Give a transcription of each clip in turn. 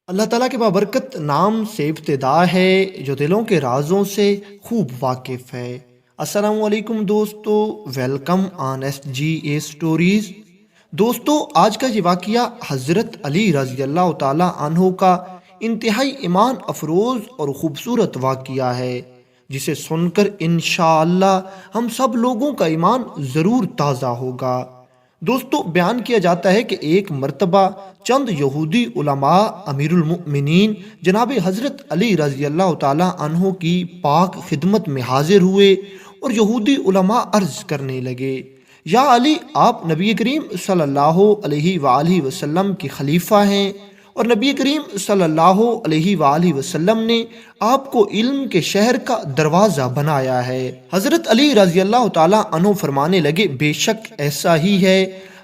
اللہ تعالیٰ کے بابرکت نام سے ابتدا ہے جو دلوں کے رازوں سے خوب واقف ہے۔ السلام علیکم دوستو، welcome on S G A stories. دوستو، آج کا یہ واقعہ حضرت علی رضی اللہ تعالیٰ عنہ کا انتہائی ایمان افروز اور خوبصورت واقعہ ہے، جسے سن کر انشاءاللہ ہم سب لوگوں کا ایمان ضرور تازہ ہوگا۔ دوستو، بیان کیا جاتا ہے کہ ایک مرتبہ چند یہودی علماء امیر المؤمنین جناب حضرت علی رضی اللہ تعالیٰ عنہ کی پاک خدمت میں حاضر ہوئے اور یہودی علماء عرض کرنے لگے، یا علی، آپ نبی کریم صلی اللہ علیہ وآلہ وسلم کے خلیفہ ہیں، اور نبی کریم صلی اللہ علیہ وآلہ وسلم نے آپ کو علم کے شہر کا دروازہ بنایا ہے۔ حضرت علی رضی اللہ تعالیٰ عنہ فرمانے لگے، بے شک ایسا ہی ہے۔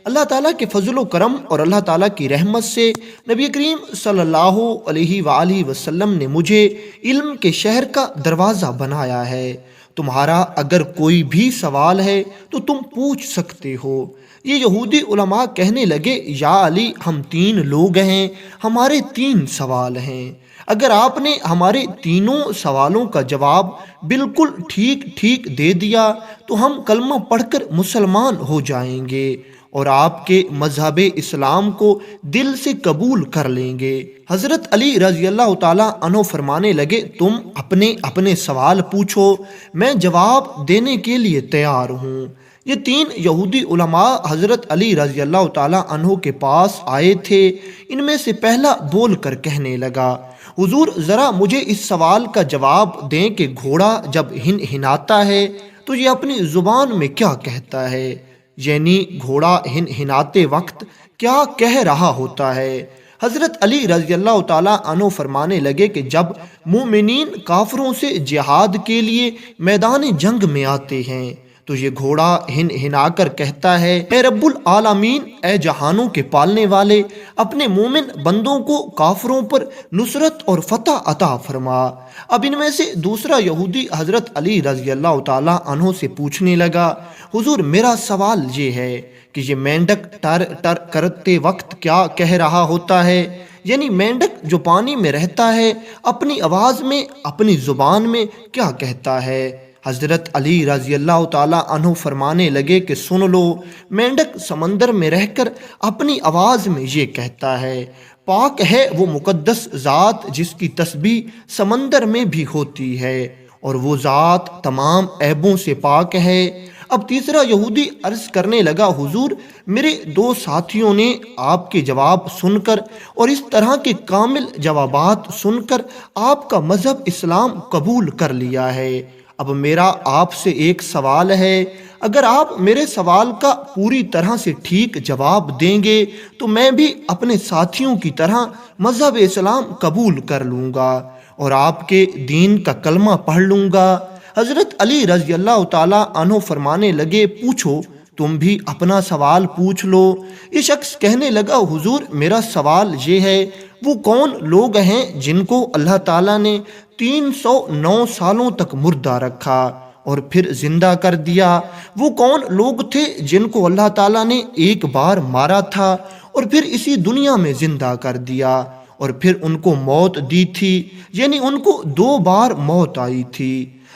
اللہ تعالیٰ کے فضل و کرم اور اللہ تعالیٰ کی رحمت سے نبی کریم صلی اللہ علیہ وآلہ وسلم نے مجھے علم کے شہر کا دروازہ بنایا ہے۔ تمہارا اگر کوئی بھی سوال ہے تو تم پوچھ سکتے ہو۔ یہ یہودی علماء کہنے لگے، یا علی، ہم 3 لوگ ہیں، ہمارے 3 سوال ہیں۔ اگر آپ نے ہمارے تینوں سوالوں کا جواب بالکل ٹھیک ٹھیک دے دیا تو ہم کلمہ پڑھ کر مسلمان ہو جائیں گے اور آپ کے مذہب اسلام کو دل سے قبول کر لیں گے۔ حضرت علی رضی اللہ تعالیٰ عنہ فرمانے لگے، تم اپنے اپنے سوال پوچھو، میں جواب دینے کے لیے تیار ہوں۔ یہ 3 یہودی علماء حضرت علی رضی اللہ تعالیٰ عنہ کے پاس آئے تھے۔ ان میں سے پہلا بول کر کہنے لگا، حضور، ذرا مجھے اس سوال کا جواب دیں کہ گھوڑا جب ہنہناتا ہے تو یہ اپنی زبان میں کیا کہتا ہے؟ یعنی گھوڑا ہنہناتے وقت کیا کہہ رہا ہوتا ہے؟ حضرت علی رضی اللہ تعالیٰ عنہ فرمانے لگے کہ جب مومنین کافروں سے جہاد کے لیے میدان جنگ میں آتے ہیں تو یہ گھوڑا ہنہنا کر کہتا ہے، اے رب العالمین، اے جہانوں کے پالنے والے، اپنے مومن بندوں کو کافروں پر نصرت اور فتح عطا فرما۔ اب ان میں سے دوسرا یہودی حضرت علی رضی اللہ تعالیٰ عنہ سے پوچھنے لگا، حضور، میرا سوال یہ ہے کہ یہ مینڈک ٹر ٹر کرتے وقت کیا کہہ رہا ہوتا ہے؟ یعنی مینڈک جو پانی میں رہتا ہے اپنی آواز میں، اپنی زبان میں کیا کہتا ہے؟ حضرت علی رضی اللہ تعالیٰ عنہ فرمانے لگے کہ سن لو، مینڈک سمندر میں رہ کر اپنی آواز میں یہ کہتا ہے، پاک ہے وہ مقدس ذات جس کی تسبیح سمندر میں بھی ہوتی ہے، اور وہ ذات تمام عیبوں سے پاک ہے۔ اب تیسرا یہودی عرض کرنے لگا، حضور، میرے 2 ساتھیوں نے آپ کے جواب سن کر اور اس طرح کے کامل جوابات سن کر آپ کا مذہب اسلام قبول کر لیا ہے۔ اب میرا آپ سے ایک سوال ہے، اگر آپ میرے سوال کا پوری طرح سے ٹھیک جواب دیں گے تو میں بھی اپنے ساتھیوں کی طرح مذہب اسلام قبول کر لوں گا اور آپ کے دین کا کلمہ پڑھ لوں گا۔ حضرت علی رضی اللہ تعالیٰ عنہ فرمانے لگے، پوچھو، تم بھی اپنا سوال پوچھ لو۔ یہ شخص کہنے لگا، حضور، میرا سوال یہ ہے، وہ کون لوگ ہیں جن کو اللہ تعالیٰ نے 309 سالوں تک مردہ رکھا اور پھر زندہ کر دیا؟ وہ کون لوگ تھے جن کو اللہ تعالیٰ نے ایک بار مارا تھا اور پھر اسی دنیا میں زندہ کر دیا اور پھر ان کو موت دی تھی، یعنی ان کو 2 بار موت آئی تھی؟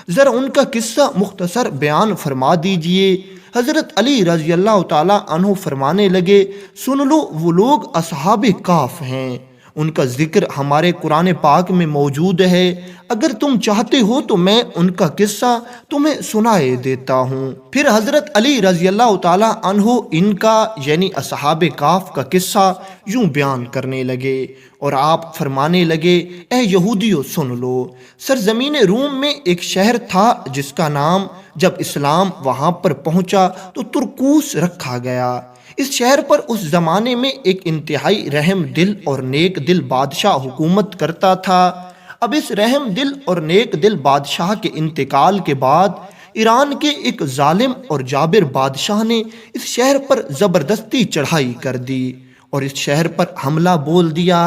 ذرا ان کا قصہ مختصر بیان فرما دیجئے۔ حضرت علی رضی اللہ تعالیٰ عنہ فرمانے لگے، سن لو، وہ لوگ اصحاب کہف ہیں، ان کا ذکر ہمارے قرآن پاک میں موجود ہے، اگر تم چاہتے ہو تو میں ان کا قصہ تمہیں سنائے دیتا ہوں۔ پھر حضرت علی رضی اللہ تعالیٰ عنہ ان کا یعنی اصحاب کہف کا قصہ یوں بیان کرنے لگے اور آپ فرمانے لگے، اے یہودیو، سن لو، سرزمین روم میں ایک شہر تھا جس کا نام جب اسلام وہاں پر پہنچا تو ترکوس رکھا گیا۔ اس شہر پر اس زمانے میں ایک انتہائی رحم دل اور نیک دل بادشاہ حکومت کرتا تھا۔ اب اس رحم دل اور نیک دل بادشاہ کے انتقال کے بعد ایران کے ایک ظالم اور جابر بادشاہ نے اس شہر پر زبردستی چڑھائی کر دی اور اس شہر پر حملہ بول دیا۔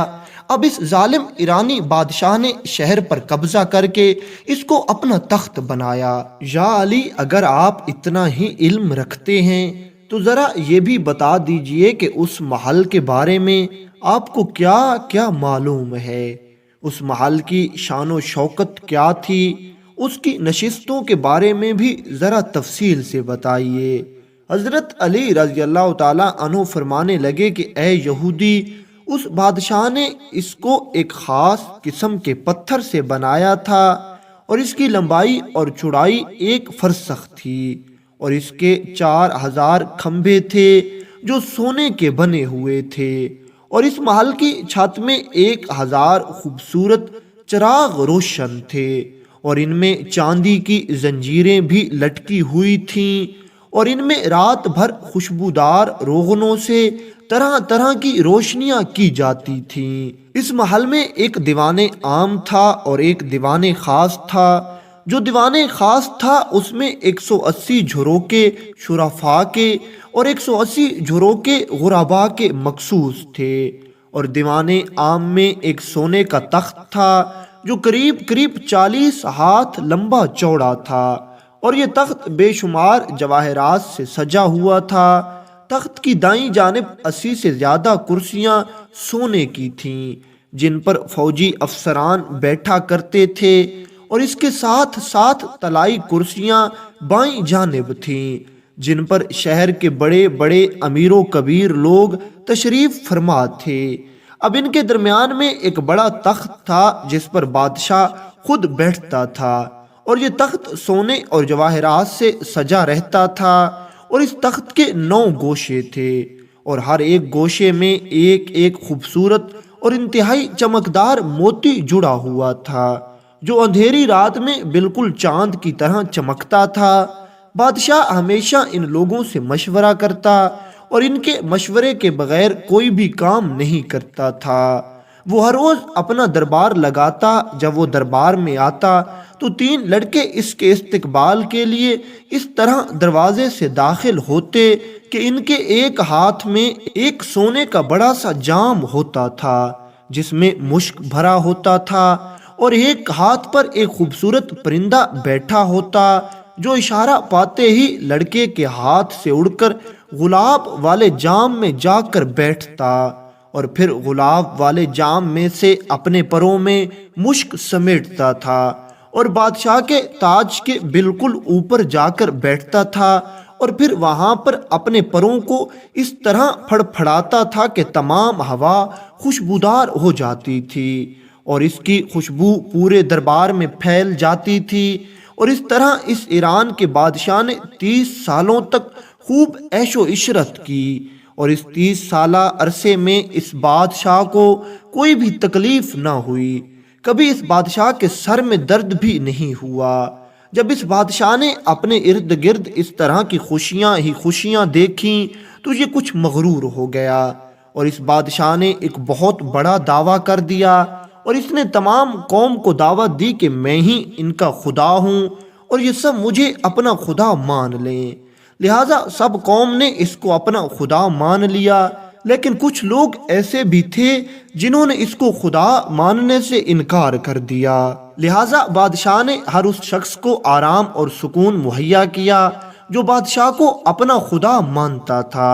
اب اس ظالم ایرانی بادشاہ نے شہر پر قبضہ کر کے اس کو اپنا تخت بنایا۔ یا علی، اگر آپ اتنا ہی علم رکھتے ہیں تو ذرا یہ بھی بتا دیجئے کہ اس محل کے بارے میں آپ کو کیا کیا معلوم ہے، اس محل کی شان و شوکت کیا تھی، اس کی نشستوں کے بارے میں بھی ذرا تفصیل سے بتائیے۔ حضرت علی رضی اللہ تعالیٰ عنہ فرمانے لگے کہ اے یہودی، اس بادشاہ نے اس کو ایک خاص قسم کے پتھر سے بنایا تھا، اور اس کی لمبائی اور چوڑائی 1 فرسخ تھی، اور اس کے 4000 کھمبے تھے جو سونے کے بنے ہوئے تھے، اور اس محل کی چھت میں 1000 خوبصورت چراغ روشن تھے، اور ان میں چاندی کی زنجیریں بھی لٹکی ہوئی تھیں، اور ان میں رات بھر خوشبودار روغنوں سے طرح طرح کی روشنیاں کی جاتی تھیں۔ اس محل میں ایک دیوان عام تھا اور ایک دیوان خاص تھا۔ جو دیوان خاص تھا اس میں 180 جھروکے شرفاء کے اور 180 جھروکے غرباء کے مخصوص تھے، اور دیوان عام میں ایک سونے کا تخت تھا جو قریب 40 ہاتھ لمبا چوڑا تھا، اور یہ تخت بے شمار جواہرات سے سجا ہوا تھا۔ تخت کی دائیں جانب 80 سے زیادہ کرسیاں سونے کی تھیں جن پر فوجی افسران بیٹھا کرتے تھے، اور اس کے ساتھ ساتھ طلائی کرسیاں بائیں جانب تھیں جن پر شہر کے بڑے بڑے امیر و کبیر لوگ تشریف فرما تھے۔ اب ان کے درمیان میں ایک بڑا تخت تھا جس پر بادشاہ خود بیٹھتا تھا، اور یہ تخت سونے اور جواہرات سے سجا رہتا تھا، اور اس تخت کے 9 گوشے تھے، اور ہر ایک گوشے میں ایک ایک خوبصورت اور انتہائی چمکدار موتی جڑا ہوا تھا جو اندھیری رات میں بالکل چاند کی طرح چمکتا تھا۔ بادشاہ ہمیشہ ان لوگوں سے مشورہ کرتا اور ان کے مشورے کے بغیر کوئی بھی کام نہیں کرتا تھا۔ وہ ہر روز اپنا دربار لگاتا۔ جب وہ دربار میں آتا تو 3 لڑکے اس کے استقبال کے لیے اس طرح دروازے سے داخل ہوتے کہ ان کے ایک ہاتھ میں ایک سونے کا بڑا سا جام ہوتا تھا جس میں مشک بھرا ہوتا تھا، اور ایک ہاتھ پر ایک خوبصورت پرندہ بیٹھا ہوتا جو اشارہ پاتے ہی لڑکے کے ہاتھ سے اڑ کر گلاب والے جام میں جا کر بیٹھتا، اور پھر گلاب والے جام میں سے اپنے پروں میں مشک سمیٹتا تھا، اور بادشاہ کے تاج کے بالکل اوپر جا کر بیٹھتا تھا، اور پھر وہاں پر اپنے پروں کو اس طرح پھڑ پھڑاتا تھا کہ تمام ہوا خوشبودار ہو جاتی تھی، اور اس کی خوشبو پورے دربار میں پھیل جاتی تھی۔ اور اس طرح اس ایران کے بادشاہ نے 30 سالوں تک خوب عیش و عشرت کی، اور اس 30 سالہ عرصے میں اس بادشاہ کو کوئی بھی تکلیف نہ ہوئی، کبھی اس بادشاہ کے سر میں درد بھی نہیں ہوا۔ جب اس بادشاہ نے اپنے ارد گرد اس طرح کی خوشیاں ہی خوشیاں دیکھیں تو یہ کچھ مغرور ہو گیا، اور اس بادشاہ نے ایک بہت بڑا دعویٰ کر دیا، اور اس نے تمام قوم کو دعوت دی کہ میں ہی ان کا خدا ہوں، اور یہ سب مجھے اپنا خدا مان لیں۔ لہٰذا سب قوم نے اس کو اپنا خدا مان لیا، لیکن کچھ لوگ ایسے بھی تھے جنہوں نے اس کو خدا ماننے سے انکار کر دیا۔ لہٰذا بادشاہ نے ہر اس شخص کو آرام اور سکون مہیا کیا جو بادشاہ کو اپنا خدا مانتا تھا،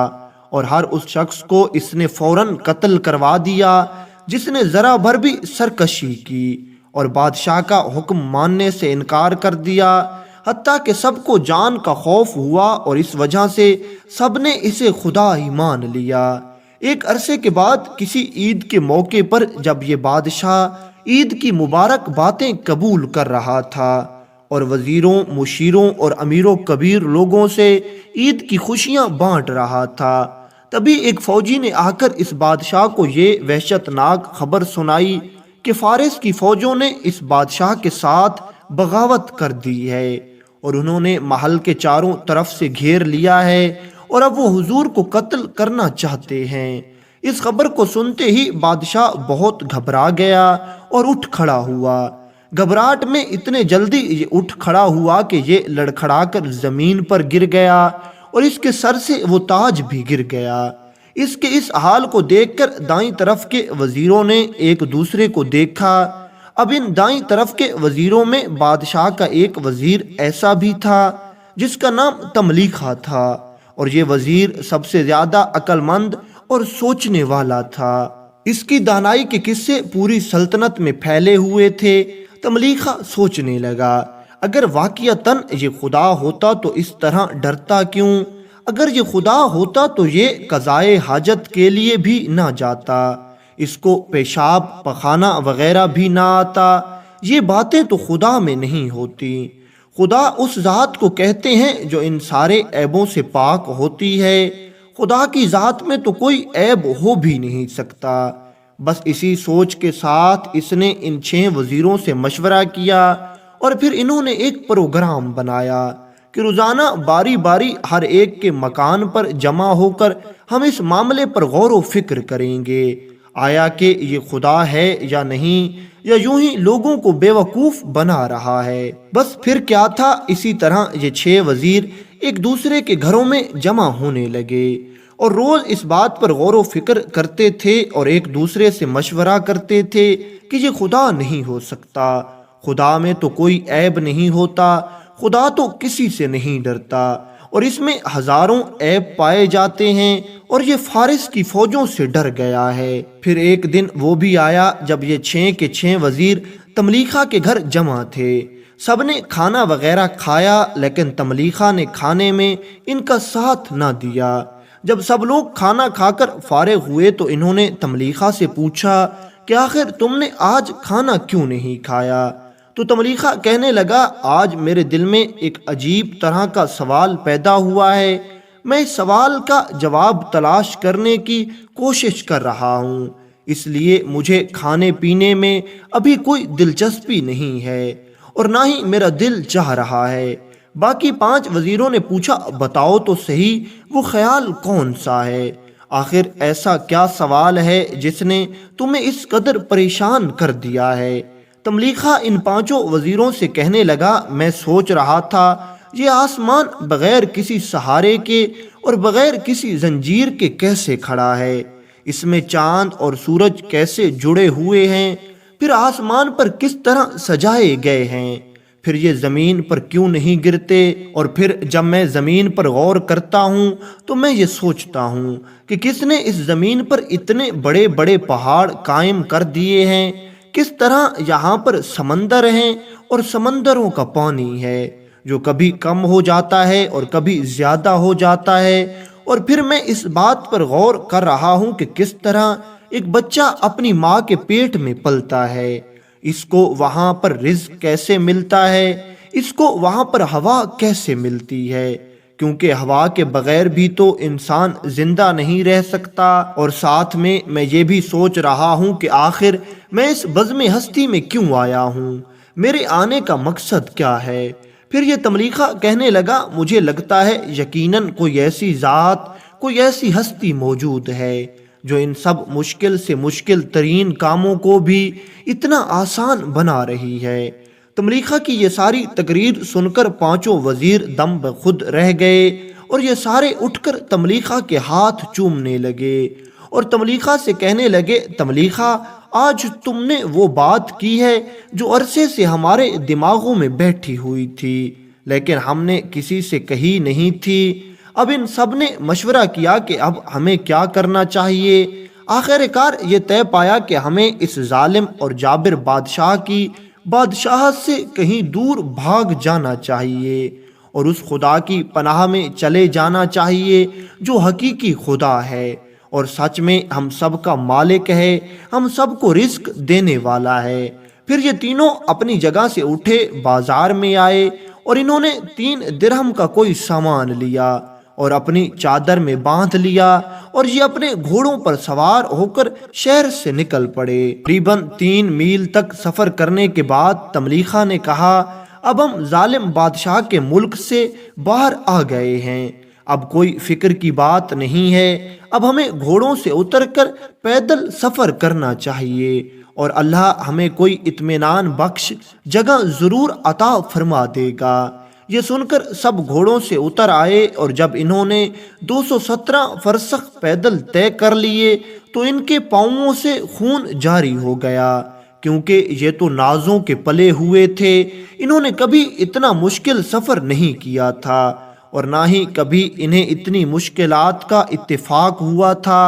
اور ہر اس شخص کو اس نے فوراً قتل کروا دیا جس نے ذرا بھر بھی سرکشی کی اور بادشاہ کا حکم ماننے سے انکار کر دیا، حتیٰ کہ سب کو جان کا خوف ہوا، اور اس وجہ سے سب نے اسے خدا ہی مان لیا۔ ایک عرصے کے بعد کسی عید کے موقع پر جب یہ بادشاہ عید کی مبارک باتیں قبول کر رہا تھا اور وزیروں، مشیروں اور امیر و کبیر لوگوں سے عید کی خوشیاں بانٹ رہا تھا، تبھی ایک فوجی نے آ کر اس بادشاہ کو یہ وحشت ناک خبر سنائی کہ فارس کی فوجوں نے اس بادشاہ کے ساتھ بغاوت کر دی ہے، اور انہوں نے محل کے چاروں طرف سے گھیر لیا ہے، اور اب وہ حضور کو قتل کرنا چاہتے ہیں۔ اس خبر کو سنتے ہی بادشاہ بہت گھبرا گیا اور اٹھ کھڑا ہوا۔ گھبراہٹ میں اتنے جلدی یہ اٹھ کھڑا ہوا کہ یہ لڑکھڑا کر زمین پر گر گیا، اور اس کے سر سے وہ تاج بھی گر گیا۔ اس کے اس حال کو دیکھ کر دائیں طرف کے وزیروں نے ایک دوسرے کو دیکھا۔ اب ان دائیں طرف کے وزیروں میں بادشاہ کا ایک وزیر ایسا بھی تھا جس کا نام تملیخا تھا، اور یہ وزیر سب سے زیادہ عقل مند اور سوچنے والا تھا۔ اس کی دانائی کے قصے پوری سلطنت میں پھیلے ہوئے تھے۔ تملیخہ سوچنے لگا، اگر واقعتاً یہ خدا ہوتا تو اس طرح ڈرتا کیوں؟ اگر یہ خدا ہوتا تو یہ قضائے حاجت کے لیے بھی نہ جاتا، اس کو پیشاب پخانہ وغیرہ بھی نہ آتا۔ یہ باتیں تو خدا میں نہیں ہوتی۔ خدا اس ذات کو کہتے ہیں جو ان سارے عیبوں سے پاک ہوتی ہے۔ خدا کی ذات میں تو کوئی عیب ہو بھی نہیں سکتا۔ بس اسی سوچ کے ساتھ اس نے ان 6 وزیروں سے مشورہ کیا اور پھر انہوں نے ایک پروگرام بنایا کہ روزانہ باری باری ہر ایک کے مکان پر جمع ہو کر ہم اس معاملے پر غور و فکر کریں گے، آیا کہ یہ خدا ہے یا نہیں، یا یوں ہی لوگوں کو بے وقوف بنا رہا ہے۔ بس پھر کیا تھا، اسی طرح یہ 6 وزیر ایک دوسرے کے گھروں میں جمع ہونے لگے اور روز اس بات پر غور و فکر کرتے تھے اور ایک دوسرے سے مشورہ کرتے تھے کہ یہ خدا نہیں ہو سکتا، خدا میں تو کوئی عیب نہیں ہوتا، خدا تو کسی سے نہیں ڈرتا، اور اس میں ہزاروں عیب پائے جاتے ہیں، اور یہ فارس کی فوجوں سے ڈر گیا ہے۔ پھر ایک دن وہ بھی آیا جب یہ 6 کے 6 وزیر تملیخہ کے گھر جمع تھے۔ سب نے کھانا وغیرہ کھایا، لیکن تملیخہ نے کھانے میں ان کا ساتھ نہ دیا۔ جب سب لوگ کھانا کھا کر فارغ ہوئے تو انہوں نے تملیخہ سے پوچھا کہ آخر تم نے آج کھانا کیوں نہیں کھایا؟ تو تملیخہ کہنے لگا، آج میرے دل میں ایک عجیب طرح کا سوال پیدا ہوا ہے، میں اس سوال کا جواب تلاش کرنے کی کوشش کر رہا ہوں، اس لیے مجھے کھانے پینے میں ابھی کوئی دلچسپی نہیں ہے اور نہ ہی میرا دل چاہ رہا ہے۔ باقی 5 وزیروں نے پوچھا، بتاؤ تو صحیح وہ خیال کون سا ہے؟ آخر ایسا کیا سوال ہے جس نے تمہیں اس قدر پریشان کر دیا ہے؟ تملیخہ ان 5 وزیروں سے کہنے لگا، میں سوچ رہا تھا یہ آسمان بغیر کسی سہارے کے اور بغیر کسی زنجیر کے کیسے کھڑا ہے؟ اس میں چاند اور سورج کیسے جڑے ہوئے ہیں؟ پھر آسمان پر کس طرح سجائے گئے ہیں؟ پھر یہ زمین پر کیوں نہیں گرتے؟ اور پھر جب میں زمین پر غور کرتا ہوں تو میں یہ سوچتا ہوں کہ کس نے اس زمین پر اتنے بڑے بڑے پہاڑ قائم کر دیے ہیں؟ کس طرح یہاں پر سمندر ہیں اور سمندروں کا پانی ہے جو کبھی کم ہو جاتا ہے اور کبھی زیادہ ہو جاتا ہے۔ اور پھر میں اس بات پر غور کر رہا ہوں کہ کس طرح ایک بچہ اپنی ماں کے پیٹ میں پلتا ہے، اس کو وہاں پر رزق کیسے ملتا ہے، اس کو وہاں پر ہوا کیسے ملتی ہے، کیونکہ ہوا کے بغیر بھی تو انسان زندہ نہیں رہ سکتا۔ اور ساتھ میں یہ بھی سوچ رہا ہوں کہ آخر میں اس بزم ہستی میں کیوں آیا ہوں، میرے آنے کا مقصد کیا ہے؟ پھر یہ تملیخہ کہنے لگا، مجھے لگتا ہے یقیناً کوئی ایسی ذات، کوئی ایسی ہستی موجود ہے جو ان سب مشکل سے مشکل ترین کاموں کو بھی اتنا آسان بنا رہی ہے۔ تملیخہ کی یہ ساری تقریر سن کر 5 وزیر دم بخود رہ گئے اور یہ سارے اٹھ کر تملیخہ کے ہاتھ چومنے لگے اور تملیخہ سے کہنے لگے، تملیخہ آج تم نے وہ بات کی ہے جو عرصے سے ہمارے دماغوں میں بیٹھی ہوئی تھی لیکن ہم نے کسی سے کہی نہیں تھی۔ اب ان سب نے مشورہ کیا کہ اب ہمیں کیا کرنا چاہیے۔ آخر کار یہ طے پایا کہ ہمیں اس ظالم اور جابر بادشاہ کی بادشاہت سے کہیں دور بھاگ جانا چاہیے اور اس خدا کی پناہ میں چلے جانا چاہیے جو حقیقی خدا ہے اور سچ میں ہم سب کا مالک ہے، ہم سب کو رزق دینے والا ہے۔ پھر یہ تینوں اپنی جگہ سے اٹھے، بازار میں آئے اور انہوں نے 3 درہم کا کوئی سامان لیا اور اپنی چادر میں باندھ لیا اور یہ اپنے گھوڑوں پر سوار ہو کر شہر سے نکل پڑے۔ تقریباً 3 میل تک سفر کرنے کے بعد تملیخہ نے کہا، اب ہم ظالم بادشاہ کے ملک سے باہر آ گئے ہیں، اب کوئی فکر کی بات نہیں ہے، اب ہمیں گھوڑوں سے اتر کر پیدل سفر کرنا چاہیے اور اللہ ہمیں کوئی اطمینان بخش جگہ ضرور عطا فرما دے گا۔ یہ سن کر سب گھوڑوں سے اتر آئے اور جب انہوں نے 217 فرسخ پیدل طے کر لیے تو ان کے پاؤں سے خون جاری ہو گیا، کیونکہ یہ تو نازوں کے پلے ہوئے تھے، انہوں نے کبھی اتنا مشکل سفر نہیں کیا تھا اور نہ ہی کبھی انہیں اتنی مشکلات کا اتفاق ہوا تھا۔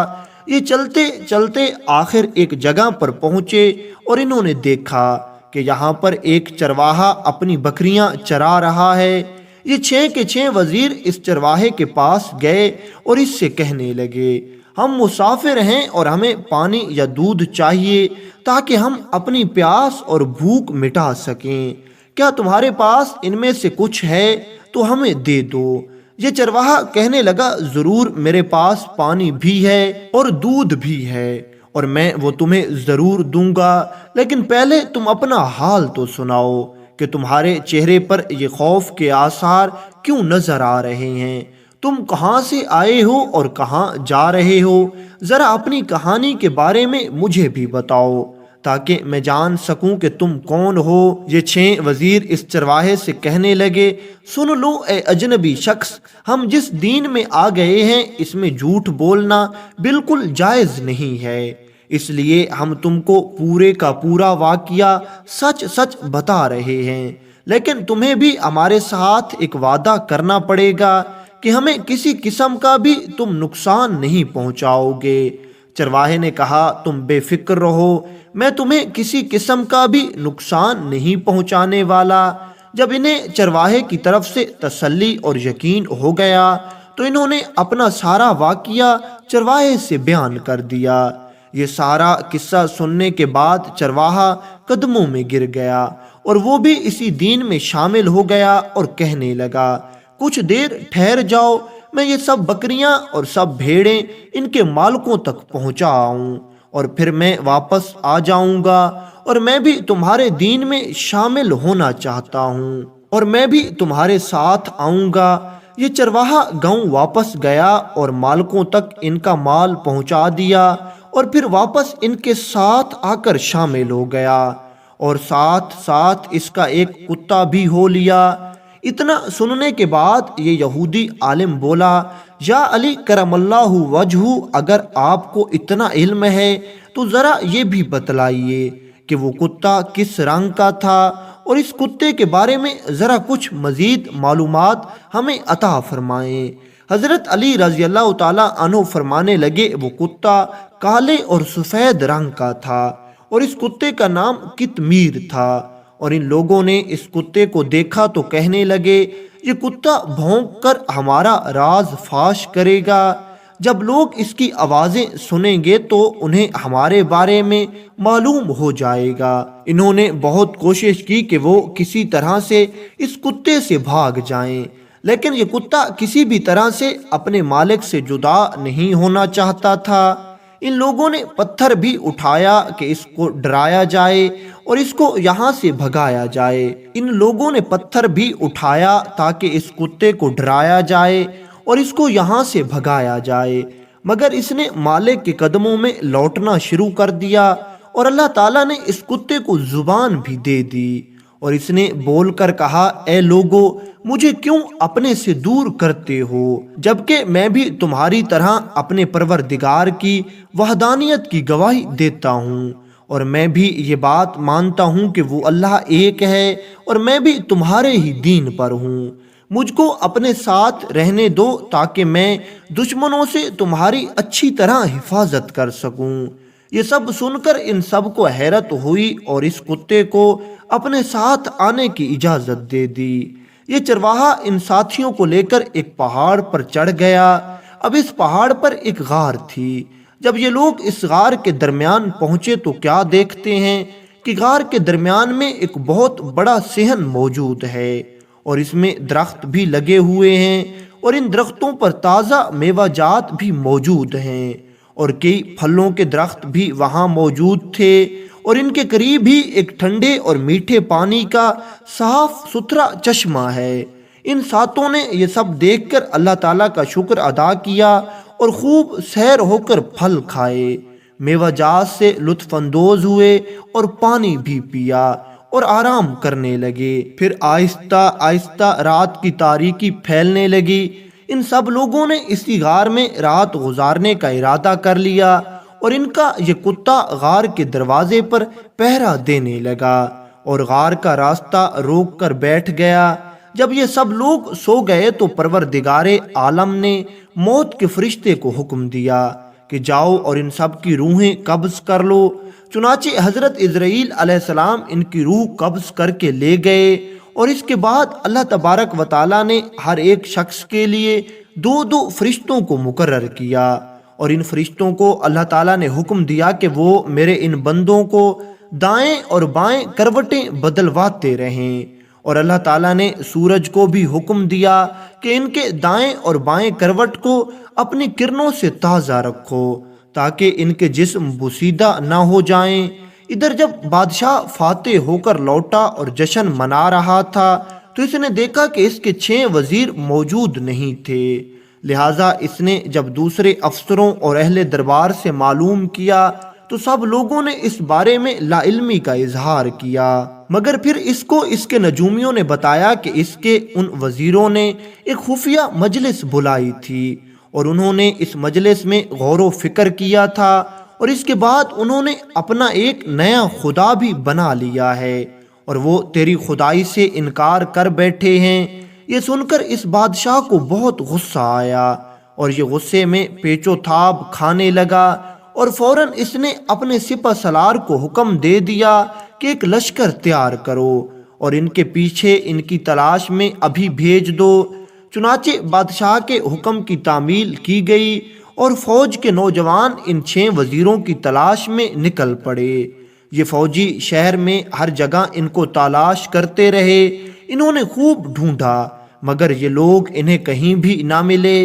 یہ چلتے چلتے آخر ایک جگہ پر پہنچے اور انہوں نے دیکھا کہ یہاں پر ایک چرواہا اپنی بکریاں چرا رہا ہے۔ یہ 6 کے 6 وزیر اس چرواہے کے پاس گئے اور اس سے کہنے لگے، ہم مسافر ہیں اور ہمیں پانی یا دودھ چاہیے تاکہ ہم اپنی پیاس اور بھوک مٹا سکیں۔ کیا تمہارے پاس ان میں سے کچھ ہے تو ہمیں دے دو۔ یہ چرواہا کہنے لگا، ضرور میرے پاس پانی بھی ہے اور دودھ بھی ہے اور میں وہ تمہیں ضرور دوں گا، لیکن پہلے تم اپنا حال تو سناؤ کہ تمہارے چہرے پر یہ خوف کے آثار کیوں نظر آ رہے ہیں؟ تم کہاں سے آئے ہو اور کہاں جا رہے ہو؟ ذرا اپنی کہانی کے بارے میں مجھے بھی بتاؤ تاکہ میں جان سکوں کہ تم کون ہو۔ یہ 6 وزیر اس چرواہے سے کہنے لگے، سن لو اے اجنبی شخص، ہم جس دین میں آ گئے ہیں اس میں جھوٹ بولنا بالکل جائز نہیں ہے، اس لیے ہم تم کو پورے کا پورا واقعہ سچ سچ بتا رہے ہیں، لیکن تمہیں بھی ہمارے ساتھ ایک وعدہ کرنا پڑے گا کہ ہمیں کسی قسم کا بھی تم نقصان نہیں پہنچاؤ گے۔ چرواہے نے کہا، تم بے فکر رہو، میں تمہیں کسی قسم کا بھی نقصان نہیں پہنچانے والا۔ جب انہیں چرواہے کی طرف سے تسلی اور یقین ہو گیا تو انہوں نے اپنا سارا واقعہ چرواہے سے بیان کر دیا۔ یہ سارا قصہ سننے کے بعد چرواہا قدموں میں گر گیا اور وہ بھی اسی دین میں شامل ہو گیا اور کہنے لگا، کچھ دیر ٹھہر جاؤ، میں یہ سب بکریاں اور سب بھیڑیں ان کے مالکوں تک پہنچا آؤں اور پھر میں واپس آ جاؤں گا، اور میں بھی تمہارے دین میں شامل ہونا چاہتا ہوں اور میں بھی تمہارے ساتھ آؤں گا۔ یہ چرواہا گاؤں واپس گیا اور مالکوں تک ان کا مال پہنچا دیا اور پھر واپس ان کے ساتھ آ کر شامل ہو گیا اور ساتھ ساتھ اس کا ایک کتا بھی ہو لیا۔ اتنا سننے کے بعد یہ یہودی عالم بولا، یا علی کرم اللہ وجہہ، اگر آپ کو اتنا علم ہے تو ذرا یہ بھی بتلائیے کہ وہ کتا کس رنگ کا تھا، اور اس کتے کے بارے میں ذرا کچھ مزید معلومات ہمیں عطا فرمائیں۔ حضرت علی رضی اللہ تعالیٰ عنہ فرمانے لگے، وہ کتا کالے اور سفید رنگ کا تھا اور اس کتے کا نام قطمیر تھا، اور ان لوگوں نے اس کتے کو دیکھا تو کہنے لگے، یہ کتا بھونک کر ہمارا راز فاش کرے گا، جب لوگ اس کی آوازیں سنیں گے تو انہیں ہمارے بارے میں معلوم ہو جائے گا۔ انہوں نے بہت کوشش کی کہ وہ کسی طرح سے اس کتے سے بھاگ جائیں، لیکن یہ کتا کسی بھی طرح سے اپنے مالک سے جدا نہیں ہونا چاہتا تھا۔ ان لوگوں نے پتھر بھی اٹھایا کہ اس کو ڈرایا جائے اور اس کو یہاں سے بھگایا جائے۔ ان لوگوں نے پتھر بھی اٹھایا تاکہ اس کتے کو ڈرایا جائے اور اس کو یہاں سے بھگایا جائے، مگر اس نے مالک کے قدموں میں لوٹنا شروع کر دیا، اور اللہ تعالیٰ نے اس کتے کو زبان بھی دے دی اور اس نے بول کر کہا، اے لوگو، مجھے کیوں اپنے سے دور کرتے ہو، جبکہ میں بھی تمہاری طرح اپنے پروردگار کی وحدانیت کی گواہی دیتا ہوں، اور میں بھی یہ بات مانتا ہوں کہ وہ اللہ ایک ہے، اور میں بھی تمہارے ہی دین پر ہوں۔ مجھ کو اپنے ساتھ رہنے دو تاکہ میں دشمنوں سے تمہاری اچھی طرح حفاظت کر سکوں۔ یہ سب سن کر ان سب کو حیرت ہوئی اور اس کتے کو اپنے ساتھ آنے کی اجازت دے دی۔ یہ چرواہا ان ساتھیوں کو لے کر ایک پہاڑ پر چڑھ گیا۔ اب اس پہاڑ پر ایک غار تھی۔ جب یہ لوگ اس غار کے درمیان پہنچے تو کیا دیکھتے ہیں کہ غار کے درمیان میں ایک بہت بڑا صحن موجود ہے، اور اس میں درخت بھی لگے ہوئے ہیں، اور ان درختوں پر تازہ میوہ جات بھی موجود ہیں، اور کئی پھلوں کے درخت بھی وہاں موجود تھے، اور ان کے قریب ہی ایک ٹھنڈے اور میٹھے پانی کا صاف ستھرا چشمہ ہے۔ ان ساتوں نے یہ سب دیکھ کر اللہ تعالیٰ کا شکر ادا کیا اور خوب سیر ہو کر پھل کھائے، میوہ جات سے لطف اندوز ہوئے اور پانی بھی پیا اور آرام کرنے لگے۔ پھر آہستہ آہستہ رات کی تاریکی پھیلنے لگی۔ ان سب لوگوں نے اسی غار میں رات گزارنے کا ارادہ کر لیا، اور ان کا یہ کتا غار کے دروازے پر پہرا دینے لگا اور غار کا راستہ روک کر بیٹھ گیا۔ جب یہ سب لوگ سو گئے تو پروردگار عالم نے موت کے فرشتے کو حکم دیا کہ جاؤ اور ان سب کی روحیں قبض کر لو۔ چنانچہ حضرت اسرائیل علیہ السلام ان کی روح قبض کر کے لے گئے، اور اس کے بعد اللہ تبارک و تعالیٰ نے ہر ایک شخص کے لیے 2 فرشتوں کو مقرر کیا، اور ان فرشتوں کو اللہ تعالیٰ نے حکم دیا کہ وہ میرے ان بندوں کو دائیں اور بائیں کروٹیں بدلواتے رہیں۔ اور اللہ تعالیٰ نے سورج کو بھی حکم دیا کہ ان کے دائیں اور بائیں کروٹ کو اپنی کرنوں سے تازہ رکھو تاکہ ان کے جسم بوسیدہ نہ ہو جائیں۔ ادھر جب بادشاہ فاتح ہو کر لوٹا اور جشن منا رہا تھا تو اس نے دیکھا کہ اس کے 6 وزیر موجود نہیں تھے، لہٰذا اس نے جب دوسرے افسروں اور اہل دربار سے معلوم کیا تو سب لوگوں نے اس بارے میں لا علمی کا اظہار کیا، مگر پھر اس کو اس کے نجومیوں نے بتایا کہ اس کے ان وزیروں نے ایک خفیہ مجلس بلائی تھی، اور انہوں نے اس مجلس میں غور و فکر کیا تھا، اور اس کے بعد انہوں نے اپنا ایک نیا خدا بھی بنا لیا ہے، اور وہ تیری خدائی سے انکار کر بیٹھے ہیں۔ یہ سن کر اس بادشاہ کو بہت غصہ آیا، اور یہ غصے میں پیچ و تاب کھانے لگا، اور فوراً اس نے اپنے سپہ سالار کو حکم دے دیا کہ ایک لشکر تیار کرو اور ان کے پیچھے ان کی تلاش میں ابھی بھیج دو۔ چنانچہ بادشاہ کے حکم کی تعمیل کی گئی، اور فوج کے نوجوان ان 6 وزیروں کی تلاش میں نکل پڑے۔ یہ فوجی شہر میں ہر جگہ ان کو تلاش کرتے رہے، انہوں نے خوب ڈھونڈا مگر یہ لوگ انہیں کہیں بھی نہ ملے۔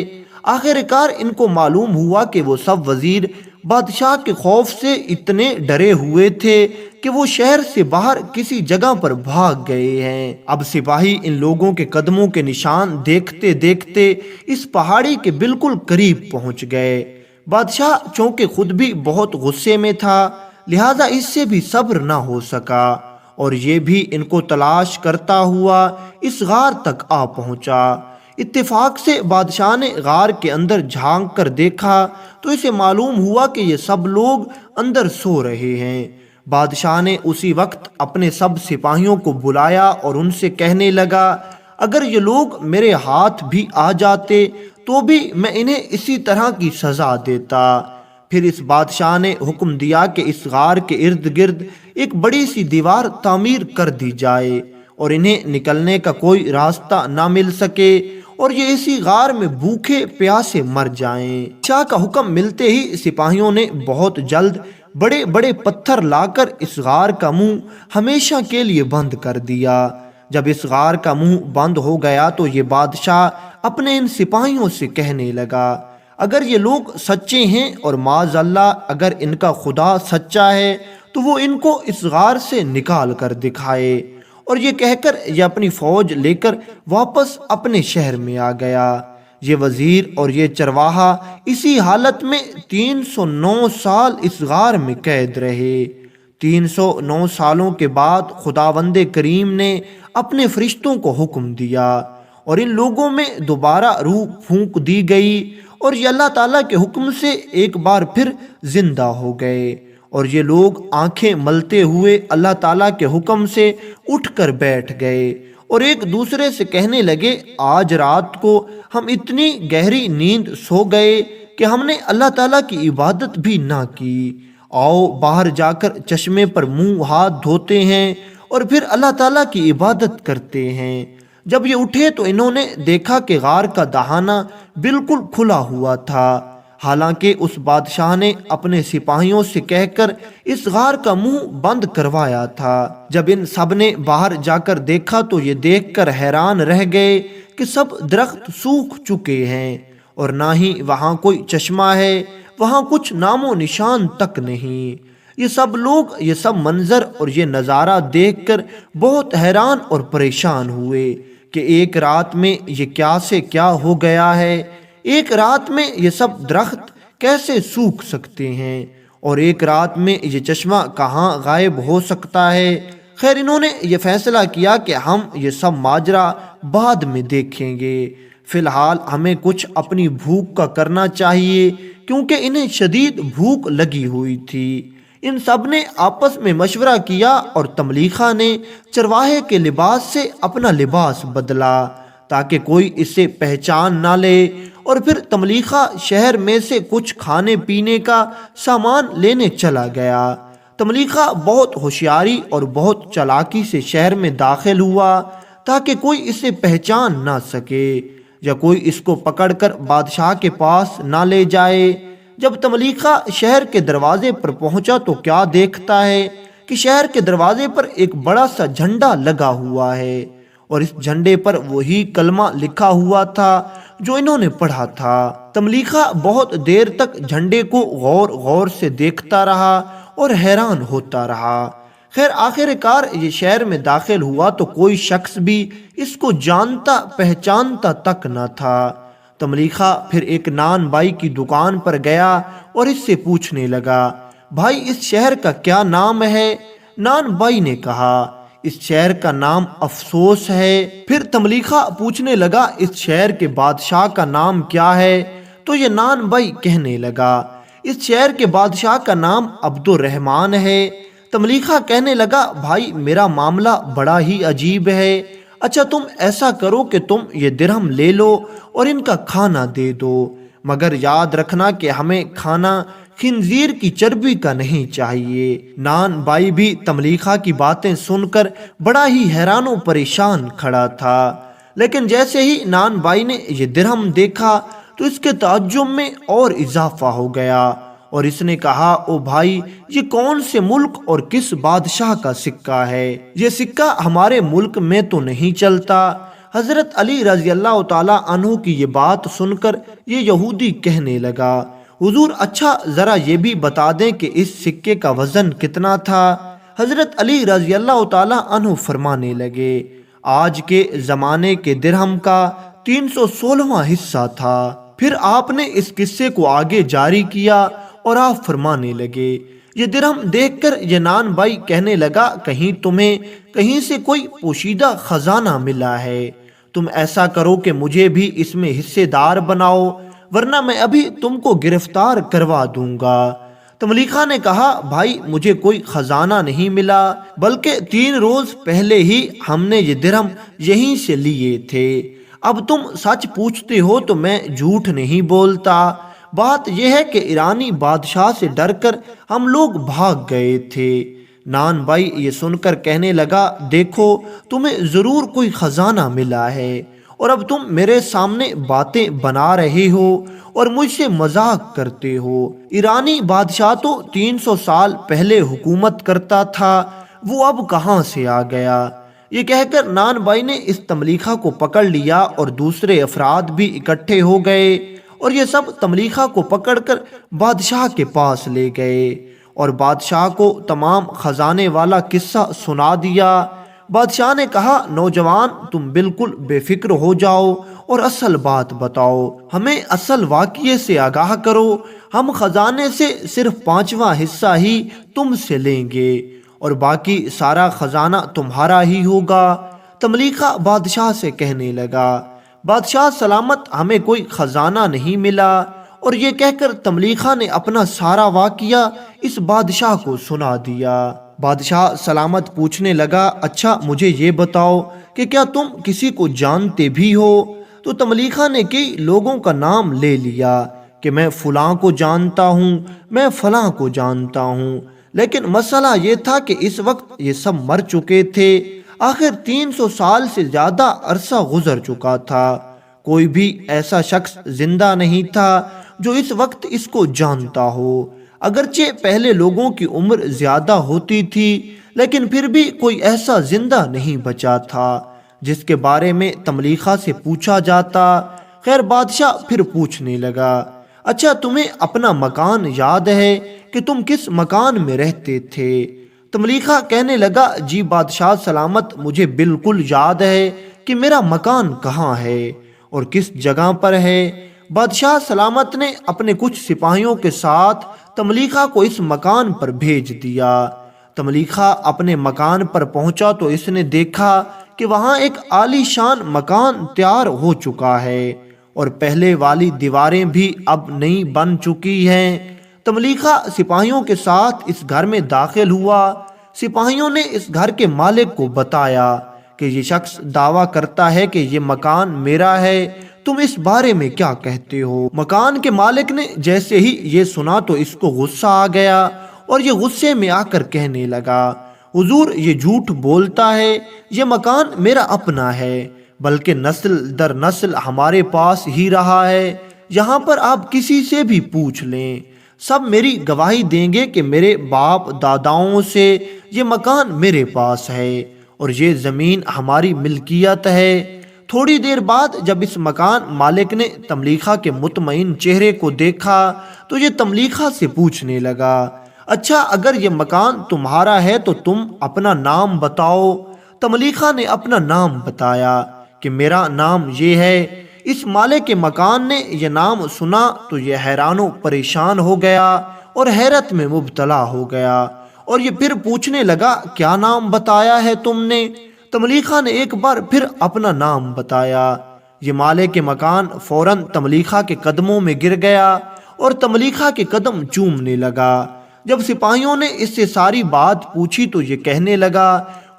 آخر کار ان کو معلوم ہوا کہ وہ سب وزیر بادشاہ کے خوف سے اتنے ڈرے ہوئے تھے کہ وہ شہر سے باہر کسی جگہ پر بھاگ گئے ہیں۔ اب سپاہی ان لوگوں کے قدموں کے نشان دیکھتے دیکھتے اس پہاڑی کے بالکل قریب پہنچ گئے۔ بادشاہ چونکہ خود بھی بہت غصے میں تھا لہذا اس سے بھی صبر نہ ہو سکا، اور یہ بھی ان کو تلاش کرتا ہوا اس غار تک آ پہنچا۔ اتفاق سے بادشاہ نے غار کے اندر جھانک کر دیکھا تو اسے معلوم ہوا کہ یہ سب لوگ اندر سو رہے ہیں۔ بادشاہ نے اسی وقت اپنے سب سپاہیوں کو بلایا اور ان سے کہنے لگا، اگر یہ لوگ میرے ہاتھ بھی آ جاتے تو بھی میں انہیں اسی طرح کی سزا دیتا۔ پھر اس بادشاہ نے حکم دیا کہ اس غار کے ارد گرد ایک بڑی سی دیوار تعمیر کر دی جائے اور انہیں نکلنے کا کوئی راستہ نہ مل سکے، اور یہ اسی غار میں بھوکے پیاسے مر جائیں۔ شاہ کا حکم ملتے ہی سپاہیوں نے بہت جلد بڑے بڑے پتھر لا کر اس غار کا منہ ہمیشہ کے لیے بند کر دیا۔ جب اس غار کا منہ بند ہو گیا تو یہ بادشاہ اپنے ان سپاہیوں سے کہنے لگا، اگر یہ لوگ سچے ہیں اور معاذ اللہ اگر ان کا خدا سچا ہے تو وہ ان کو اس غار سے نکال کر دکھائے۔ اور یہ کہہ کر یہ اپنی فوج لے کر واپس اپنے شہر میں آ گیا۔ یہ وزیر اور یہ چرواہا اسی حالت میں 309 سال اس غار میں قید رہے۔ 309 سالوں کے بعد خداوند کریم نے اپنے فرشتوں کو حکم دیا اور ان لوگوں میں دوبارہ روح پھونک دی گئی، اور یہ اللہ تعالیٰ کے حکم سے ایک بار پھر زندہ ہو گئے، اور یہ لوگ آنکھیں ملتے ہوئے اللہ تعالیٰ کے حکم سے اٹھ کر بیٹھ گئے اور ایک دوسرے سے کہنے لگے، آج رات کو ہم اتنی گہری نیند سو گئے کہ ہم نے اللہ تعالیٰ کی عبادت بھی نہ کی۔ آؤ باہر جا کر چشمے پر منہ ہاتھ دھوتے ہیں اور پھر اللہ تعالیٰ کی عبادت کرتے ہیں۔ جب یہ اٹھے تو انہوں نے دیکھا کہ غار کا دہانہ بالکل کھلا ہوا تھا، حالانکہ اس بادشاہ نے اپنے سپاہیوں سے کہہ کر اس غار کا منہ بند کروایا تھا۔ جب ان سب نے باہر جا کر دیکھا تو یہ دیکھ کر حیران رہ گئے کہ سب درخت سوکھ چکے ہیں اور نہ ہی وہاں کوئی چشمہ ہے، وہاں کچھ نام و نشان تک نہیں۔ یہ سب لوگ یہ سب منظر اور یہ نظارہ دیکھ کر بہت حیران اور پریشان ہوئے کہ ایک رات میں یہ کیا سے کیا ہو گیا ہے، ایک رات میں یہ سب درخت کیسے سوکھ سکتے ہیں اور ایک رات میں یہ چشمہ کہاں غائب ہو سکتا ہے۔ خیر انہوں نے یہ فیصلہ کیا کہ ہم یہ سب ماجرا بعد میں دیکھیں گے، فی الحال ہمیں کچھ اپنی بھوک کا کرنا چاہیے کیونکہ انہیں شدید بھوک لگی ہوئی تھی۔ ان سب نے آپس میں مشورہ کیا اور تملیخہ نے چرواہے کے لباس سے اپنا لباس بدلا تاکہ کوئی اسے پہچان نہ لے، اور پھر تملیخہ شہر میں سے کچھ کھانے پینے کا سامان لینے چلا گیا۔ تملیخہ بہت ہوشیاری اور بہت چالاکی سے شہر میں داخل ہوا تاکہ کوئی اسے پہچان نہ سکے یا کوئی اس کو پکڑ کر بادشاہ کے پاس نہ لے جائے۔ جب تملیخہ شہر کے دروازے پر پہنچا تو کیا دیکھتا ہے کہ شہر کے دروازے پر ایک بڑا سا جھنڈا لگا ہوا ہے، اور اس جھنڈے پر وہی کلمہ لکھا ہوا تھا جو انہوں نے پڑھا تھا۔ تملیخہ بہت دیر تک جھنڈے کو غور غور سے دیکھتا رہا اور حیران ہوتا رہا۔ خیر آخر کار یہ شہر میں داخل ہوا تو کوئی شخص بھی اس کو جانتا پہچانتا تک نہ تھا۔ تملیخہ پھر ایک نان بائی کی دکان پر گیا اور اس سے پوچھنے لگا، بھائی اس شہر کا کیا نام ہے؟ نان بائی نے کہا، اس شہر کا نام افسوس ہے۔ پھر تملیخہ پوچھنے لگا، اس شہر کے بادشاہ کا نام کیا ہے؟ تو یہ نان بائی کہنے لگا، اس شہر کے بادشاہ کا نام عبد الرحمن ہے۔ تملیخہ کہنے لگا، بھائی میرا معاملہ بڑا ہی عجیب ہے۔ اچھا تم ایسا کرو کہ تم یہ درہم لے لو اور ان کا کھانا دے دو، مگر یاد رکھنا کہ ہمیں کھانا خنزیر کی چربی کا نہیں چاہیے۔ نان بائی بھی تملیخہ کی باتیں سن کر بڑا ہی حیران و پریشان کھڑا تھا، لیکن جیسے ہی نان بائی نے یہ درہم دیکھا تو اس کے تعجب میں اور اضافہ ہو گیا، اور اس نے کہا، او بھائی یہ کون سے ملک اور کس بادشاہ کا سکہ ہے؟ یہ سکہ ہمارے ملک میں تو نہیں چلتا۔ حضرت علی رضی اللہ تعالی عنہ کی یہ بات سن کر یہ یہودی کہنے لگا، حضور اچھا ذرا یہ بھی بتا دیں کہ اس سکے کا وزن کتنا تھا؟ حضرت علی رضی اللہ تعالی عنہ فرمانے لگے، آج کے زمانے کے درہم کا 316واں حصہ تھا۔ پھر آپ نے اس قصے کو آگے جاری کیا اور آپ فرمانے لگے، یہ درہم دیکھ کر یہ نان بھائی کہنے لگا، کہیں تمہیں کہیں سے کوئی پوشیدہ خزانہ ملا ہے؟ تم ایسا کرو کہ مجھے بھی اس میں حصے دار بناؤ، ورنہ میں ابھی تم کو گرفتار کروا دوں گا۔ تملیخہ نے کہا، بھائی مجھے کوئی خزانہ نہیں ملا، بلکہ 3 روز پہلے ہی ہم نے یہ درہم یہیں سے لیے تھے۔ اب تم سچ پوچھتے ہو تو میں جھوٹ نہیں بولتا۔ بات یہ ہے کہ ایرانی بادشاہ سے ڈر کر ہم لوگ بھاگ گئے تھے۔ نان بھائی یہ سن کر کہنے لگا، دیکھو تمہیں ضرور کوئی خزانہ ملا ہے، اور اب تم میرے سامنے باتیں بنا رہے ہو اور مجھ سے مذاق کرتے ہو۔ ایرانی بادشاہ تو 300 سال پہلے حکومت کرتا تھا، وہ اب کہاں سے آ گیا؟ یہ کہہ کر نان بھائی نے اس تملیخہ کو پکڑ لیا اور دوسرے افراد بھی اکٹھے ہو گئے، اور یہ سب تملیخہ کو پکڑ کر بادشاہ کے پاس لے گئے اور بادشاہ کو تمام خزانے والا قصہ سنا دیا۔ بادشاہ نے کہا، نوجوان تم بالکل بے فکر ہو جاؤ اور اصل بات بتاؤ، ہمیں اصل واقعے سے آگاہ کرو، ہم خزانے سے صرف 5واں حصہ ہی تم سے لیں گے اور باقی سارا خزانہ تمہارا ہی ہوگا۔ تملیخہ بادشاہ سے کہنے لگا، بادشاہ سلامت ہمیں کوئی خزانہ نہیں ملا، اور یہ کہہ کر تملیخہ نے اپنا سارا واقعہ اس بادشاہ کو سنا دیا۔ بادشاہ سلامت پوچھنے لگا، اچھا مجھے یہ بتاؤ کہ کیا تم کسی کو جانتے بھی ہو؟ تو تملیخہ نے کئی لوگوں کا نام لے لیا کہ میں فلاں کو جانتا ہوں، میں فلاں کو جانتا ہوں، لیکن مسئلہ یہ تھا کہ اس وقت یہ سب مر چکے تھے۔ آخر 300 سال سے زیادہ عرصہ گزر چکا تھا، کوئی بھی ایسا شخص زندہ نہیں تھا جو اس وقت اس کو جانتا ہو۔ اگرچہ پہلے لوگوں کی عمر زیادہ ہوتی تھی، لیکن پھر بھی کوئی ایسا زندہ نہیں بچا تھا جس کے بارے میں تملیخہ سے پوچھا جاتا۔ خیر بادشاہ پھر پوچھنے لگا، اچھا تمہیں اپنا مکان یاد ہے کہ تم کس مکان میں رہتے تھے؟ تملیخہ کہنے لگا، جی بادشاہ سلامت مجھے بالکل یاد ہے کہ میرا مکان کہاں ہے اور کس جگہ پر ہے۔ بادشاہ سلامت نے اپنے کچھ سپاہیوں کے ساتھ تملیخہ کو اس مکان پر بھیج دیا۔ تملیخہ اپنے مکان پر پہنچا تو اس نے دیکھا کہ وہاں ایک عالی شان مکان تیار ہو چکا ہے اور پہلے والی دیواریں بھی اب نئی بن چکی ہیں۔ تملیخہ سپاہیوں کے ساتھ اس گھر میں داخل ہوا۔ سپاہیوں نے اس گھر کے مالک کو بتایا کہ یہ شخص دعویٰ کرتا ہے کہ یہ مکان میرا ہے، تم اس بارے میں کیا کہتے ہو؟ مکان کے مالک نے جیسے ہی یہ سنا تو اس کو غصہ آ گیا اور یہ غصے میں آ کر کہنے لگا، حضور یہ جھوٹ بولتا ہے، یہ مکان میرا اپنا ہے، بلکہ نسل در نسل ہمارے پاس ہی رہا ہے، یہاں پر آپ کسی سے بھی پوچھ لیں، سب میری گواہی دیں گے کہ میرے باپ داداؤں سے یہ مکان میرے پاس ہے اور یہ زمین ہماری ملکیت ہے۔ تھوڑی دیر بعد جب اس مکان مالک نے تملیخہ کے مطمئن چہرے کو دیکھا تو یہ تملیخہ سے پوچھنے لگا، اچھا اگر یہ مکان تمہارا ہے تو تم اپنا نام بتاؤ۔ تملیخہ نے اپنا نام بتایا کہ میرا نام یہ ہے۔ اس مالک کے مکان نے یہ نام سنا تو یہ حیران و پریشان ہو گیا اور حیرت میں مبتلا ہو گیا، اور یہ پھر پوچھنے لگا، کیا نام بتایا ہے تم نے؟ تملیخہ نے ایک بار پھر اپنا نام بتایا۔ یہ مالک کے مکان فوراً تملیخہ کے قدموں میں گر گیا اور تملیخہ کے قدم چومنے لگا۔ جب سپاہیوں نے اس سے ساری بات پوچھی تو یہ کہنے لگا،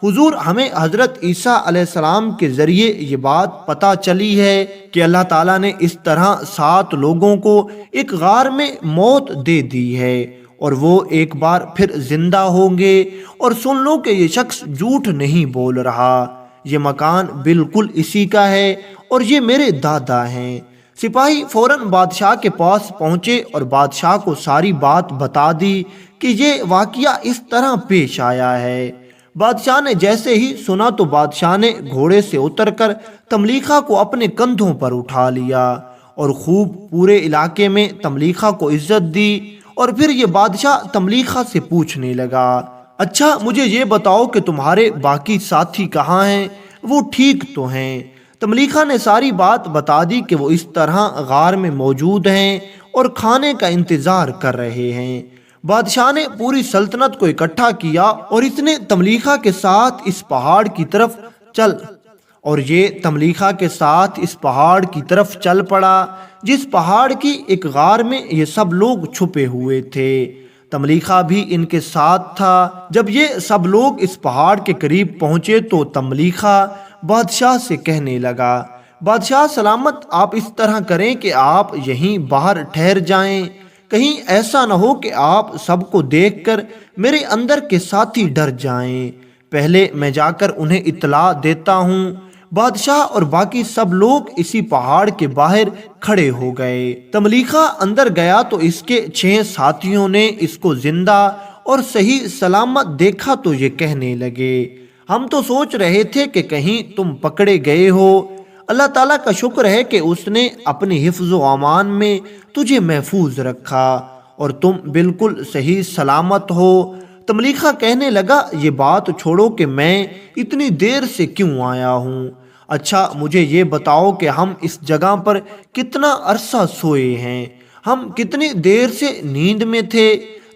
حضور ہمیں حضرت عیسیٰ علیہ السلام کے ذریعے یہ بات پتہ چلی ہے کہ اللہ تعالیٰ نے اس طرح 7 لوگوں کو ایک غار میں موت دے دی ہے اور وہ ایک بار پھر زندہ ہوں گے، اور سن لو کہ یہ شخص جھوٹ نہیں بول رہا، یہ مکان بالکل اسی کا ہے اور یہ میرے دادا ہیں۔ سپاہی فوراً بادشاہ کے پاس پہنچے اور بادشاہ کو ساری بات بتا دی کہ یہ واقعہ اس طرح پیش آیا ہے۔ بادشاہ نے جیسے ہی سنا تو بادشاہ نے گھوڑے سے اتر کر تملیخہ کو اپنے کندھوں پر اٹھا لیا اور خوب پورے علاقے میں تملیخہ کو عزت دی، اور پھر یہ بادشاہ تملیخہ سے پوچھنے لگا، اچھا مجھے یہ بتاؤ کہ تمہارے باقی ساتھی کہاں ہیں، وہ ٹھیک تو ہیں؟ تملیخہ نے ساری بات بتا دی کہ وہ اس طرح غار میں موجود ہیں اور کھانے کا انتظار کر رہے ہیں۔ بادشاہ نے پوری سلطنت کو اکٹھا کیا اور اس نے تملیخہ کے ساتھ اس پہاڑ کی طرف چل پڑا جس پہاڑ کی ایک غار میں یہ سب لوگ چھپے ہوئے تھے۔ تملیخہ بھی ان کے ساتھ تھا۔ جب یہ سب لوگ اس پہاڑ کے قریب پہنچے تو تملیخہ بادشاہ سے کہنے لگا، بادشاہ سلامت، آپ اس طرح کریں کہ آپ یہیں باہر ٹھہر جائیں، کہیں ایسا نہ ہو کہ آپ سب کو دیکھ کر میرے اندر کے ساتھی ڈر جائیں، پہلے میں جا کر انہیں اطلاع دیتا ہوں۔ بادشاہ اور باقی سب لوگ اسی پہاڑ کے باہر کھڑے ہو گئے۔ تملیخہ اندر گیا تو اس کے 6 ساتھیوں نے اس کو زندہ اور صحیح سلامت دیکھا تو یہ کہنے لگے، ہم تو سوچ رہے تھے کہ کہیں تم پکڑے گئے ہو، اللہ تعالیٰ کا شکر ہے کہ اس نے اپنی حفظ و امان میں تجھے محفوظ رکھا اور تم بالکل صحیح سلامت ہو۔ تملیخہ کہنے لگا، یہ بات چھوڑو کہ میں اتنی دیر سے کیوں آیا ہوں، اچھا مجھے یہ بتاؤ کہ ہم اس جگہ پر کتنا عرصہ سوئے ہیں، ہم کتنی دیر سے نیند میں تھے؟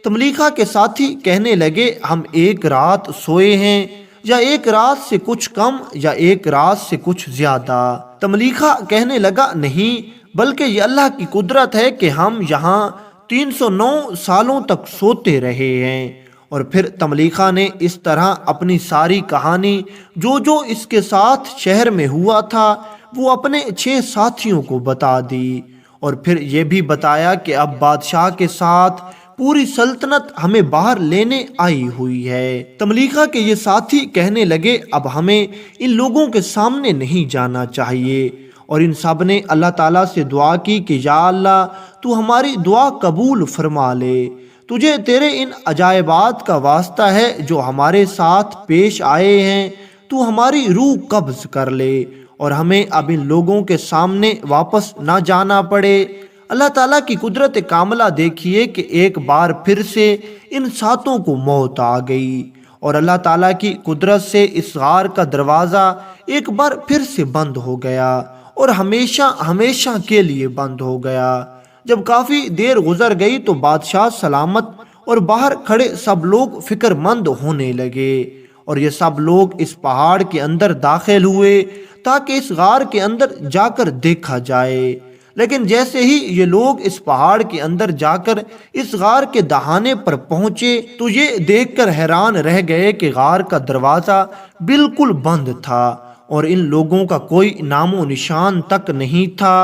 تملیخہ کے ساتھی کہنے لگے، ہم 1 رات سوئے ہیں، یا 1 رات سے کچھ کم یا 1 رات سے کچھ زیادہ۔ تملیخہ کہنے لگا، نہیں بلکہ یہ اللہ کی قدرت ہے کہ ہم یہاں 309 سالوں تک سوتے رہے ہیں۔ اور پھر تملیخہ نے اس طرح اپنی ساری کہانی جو اس کے ساتھ شہر میں ہوا تھا وہ اپنے 6 ساتھیوں کو بتا دی، اور پھر یہ بھی بتایا کہ اب بادشاہ کے ساتھ پوری سلطنت ہمیں باہر لینے آئی ہوئی ہے۔ تملیخہ کے یہ ساتھی کہنے لگے، اب ہمیں ان لوگوں کے سامنے نہیں جانا چاہیے، اور ان سب نے اللہ تعالیٰ سے دعا کی کہ یا اللہ تو ہماری دعا قبول فرما لے، تجھے تیرے ان عجائبات کا واسطہ ہے جو ہمارے ساتھ پیش آئے ہیں، تو ہماری روح قبض کر لے اور ہمیں اب ان لوگوں کے سامنے واپس نہ جانا پڑے۔ اللہ تعالیٰ کی قدرت کاملہ دیکھیے کہ ایک بار پھر سے ان 7 کو موت آ گئی، اور اللہ تعالیٰ کی قدرت سے اس غار کا دروازہ ایک بار پھر سے بند ہو گیا اور ہمیشہ ہمیشہ کے لیے بند ہو گیا۔ جب کافی دیر گزر گئی تو بادشاہ سلامت اور باہر کھڑے سب لوگ فکر مند ہونے لگے، اور یہ سب لوگ اس پہاڑ کے اندر داخل ہوئے تاکہ اس غار کے اندر جا کر دیکھا جائے، لیکن جیسے ہی یہ لوگ اس پہاڑ کے اندر جا کر اس غار کے دہانے پر پہنچے تو یہ دیکھ کر حیران رہ گئے کہ غار کا دروازہ بالکل بند تھا اور ان لوگوں کا کوئی نام و نشان تک نہیں تھا۔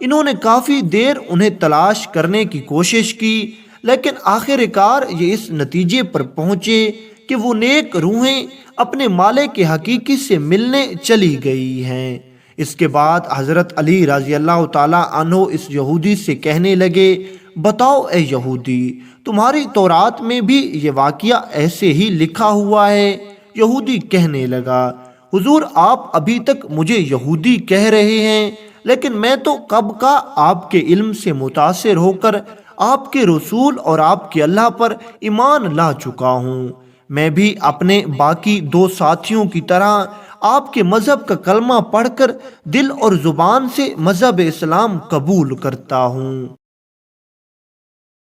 انہوں نے کافی دیر انہیں تلاش کرنے کی کوشش کی، لیکن آخر کار یہ اس نتیجے پر پہنچے کہ وہ نیک روحیں اپنے مالک کے حقیقی سے ملنے چلی گئی ہیں۔ اس کے بعد حضرت علی رضی اللہ تعالی عنہ اس یہودی سے کہنے لگے، بتاؤ اے یہودی، تمہاری تورات میں بھی یہ واقعہ ایسے ہی لکھا ہوا ہے؟ یہودی کہنے لگا، حضور آپ ابھی تک مجھے یہودی کہہ رہے ہیں، لیکن میں تو کب کا آپ کے علم سے متاثر ہو کر آپ کے رسول اور آپ کے اللہ پر ایمان لا چکا ہوں۔ میں بھی اپنے باقی دو ساتھیوں کی طرح آپ کے مذہب کا کلمہ پڑھ کر دل اور زبان سے مذہب اسلام قبول کرتا ہوں۔